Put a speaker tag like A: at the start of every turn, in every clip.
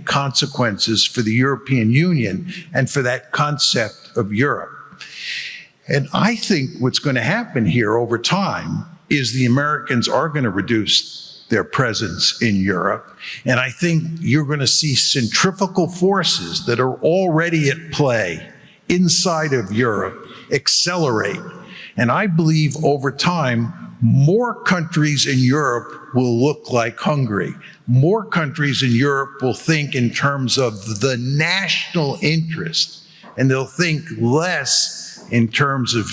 A: consequences for the European Union and for that concept of Europe. And I think what's going to happen here over time is the Americans are going to reduce their presence in Europe. And I think you're going to see centrifugal forces that are already at play inside of Europe accelerate. And I believe over time, more countries in Europe will look like Hungary. More countries in Europe will think in terms of the national interest, and they'll think less in terms of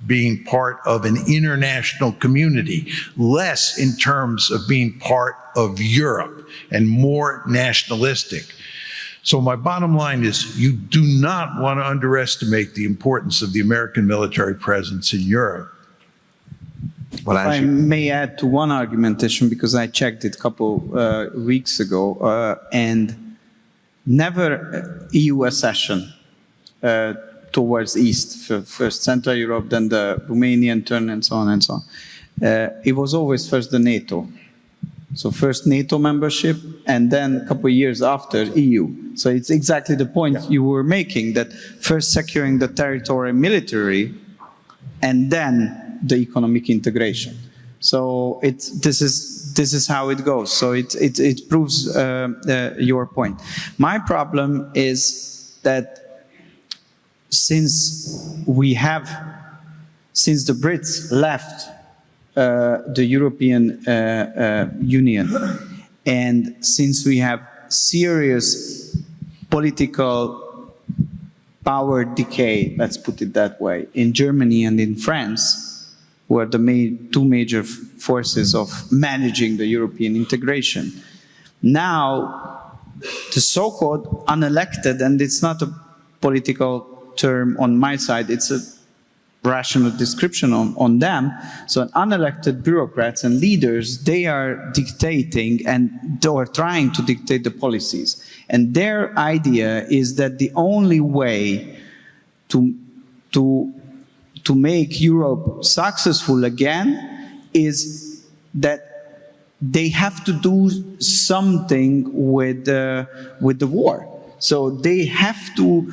A: being part of an international community, less in terms of being part of Europe, and more nationalistic. So my bottom line is you do not want to underestimate the importance of the American military presence in Europe.
B: Balázs. If I may add to one argumentation, because I checked it a couple weeks ago, and never EU accession towards East, first Central Europe, then the Romanian turn, and so on and so on. It was always first the NATO. So first NATO membership, and then a couple of years after EU. So it's exactly the point you were making, that first securing the territory militarily, and then the economic integration. So this is how it goes. So it proves your point. My problem is that since the Brits left the European Union, and since we have serious political power decay, let's put it that way, in Germany and in France, who are the two major forces of managing the European integration. Now, the so-called unelected, and it's not a political term on my side, it's a rational description on them. So unelected bureaucrats and leaders, they are dictating and they are trying to dictate the policies. And their idea is that the only way to make Europe successful again is that they have to do something with the war. So they have to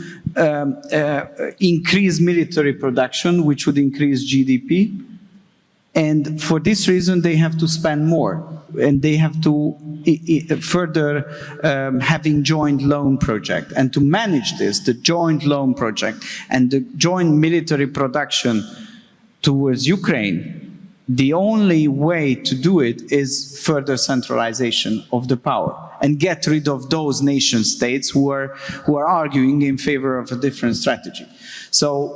B: increase military production, which would increase GDP. And for this reason, they have to spend more. And they have to further having joint loan project. And to manage this, the joint loan project and the joint military production towards Ukraine, the only way to do it is further centralization of the power and get rid of those nation states who are arguing in favor of a different strategy. So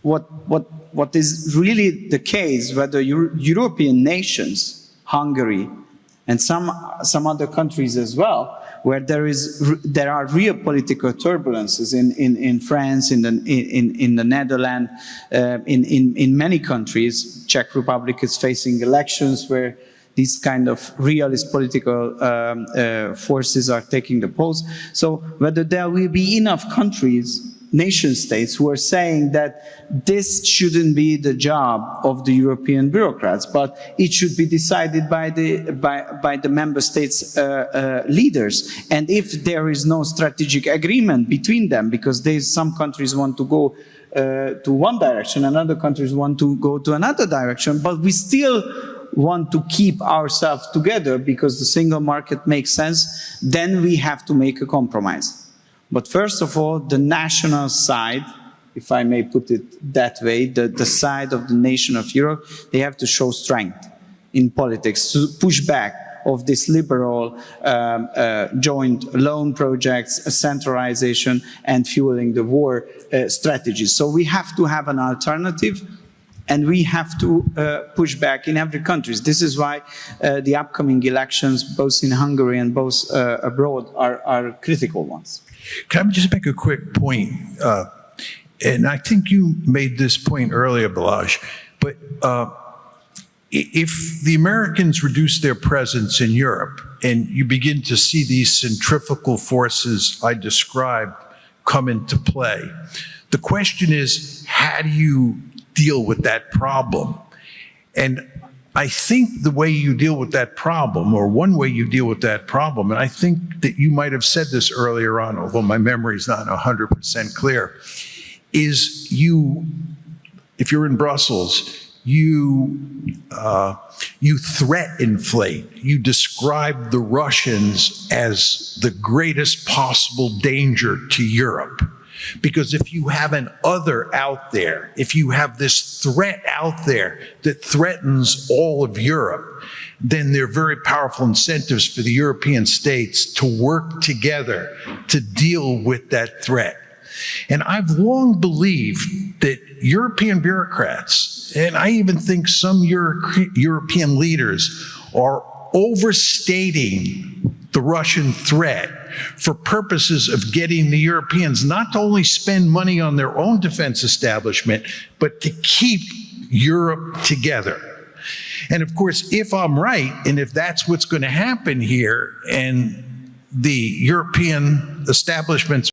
B: what is really the case, whether European nations, Hungary, and some other countries as well, where there are real political turbulences in France, in the Netherlands, in many countries. Czech Republic is facing elections where these kind of realist political forces are taking the polls. So whether there will be enough countries, nation states, who are saying that this shouldn't be the job of the European bureaucrats, but it should be decided by the member states' leaders. And if there is no strategic agreement between them, because some countries want to go to one direction and other countries want to go to another direction, but we still want to keep ourselves together because the single market makes sense, then we have to make a compromise. But first of all, the national side, if I may put it that way, the side of the nation of Europe, they have to show strength in politics to push back of this liberal joint loan projects, centralization, and fueling the war strategies. So we have to have an alternative, and we have to push back in every country. This is why the upcoming elections, both in Hungary and both abroad, are critical ones.
A: Can I just make a quick point? And I think you made this point earlier, Balázs, but if the Americans reduce their presence in Europe and you begin to see these centrifugal forces I described come into play, the question is, how do you deal with that problem? And I think the way you deal with that problem, or one way you deal with that problem, and I think that you might have said this earlier on, although my memory is not 100% clear, is if you're in Brussels, you threat inflate. You describe the Russians as the greatest possible danger to Europe. Because if you have an other out there, if you have this threat out there that threatens all of Europe, then there are very powerful incentives for the European states to work together to deal with that threat. And I've long believed that European bureaucrats, and I even think some European leaders, are overstating the Russian threat for purposes of getting the Europeans not to only spend money on their own defense establishment, but to keep Europe together. And of course, if I'm right, and if that's what's going to happen here, and the European establishments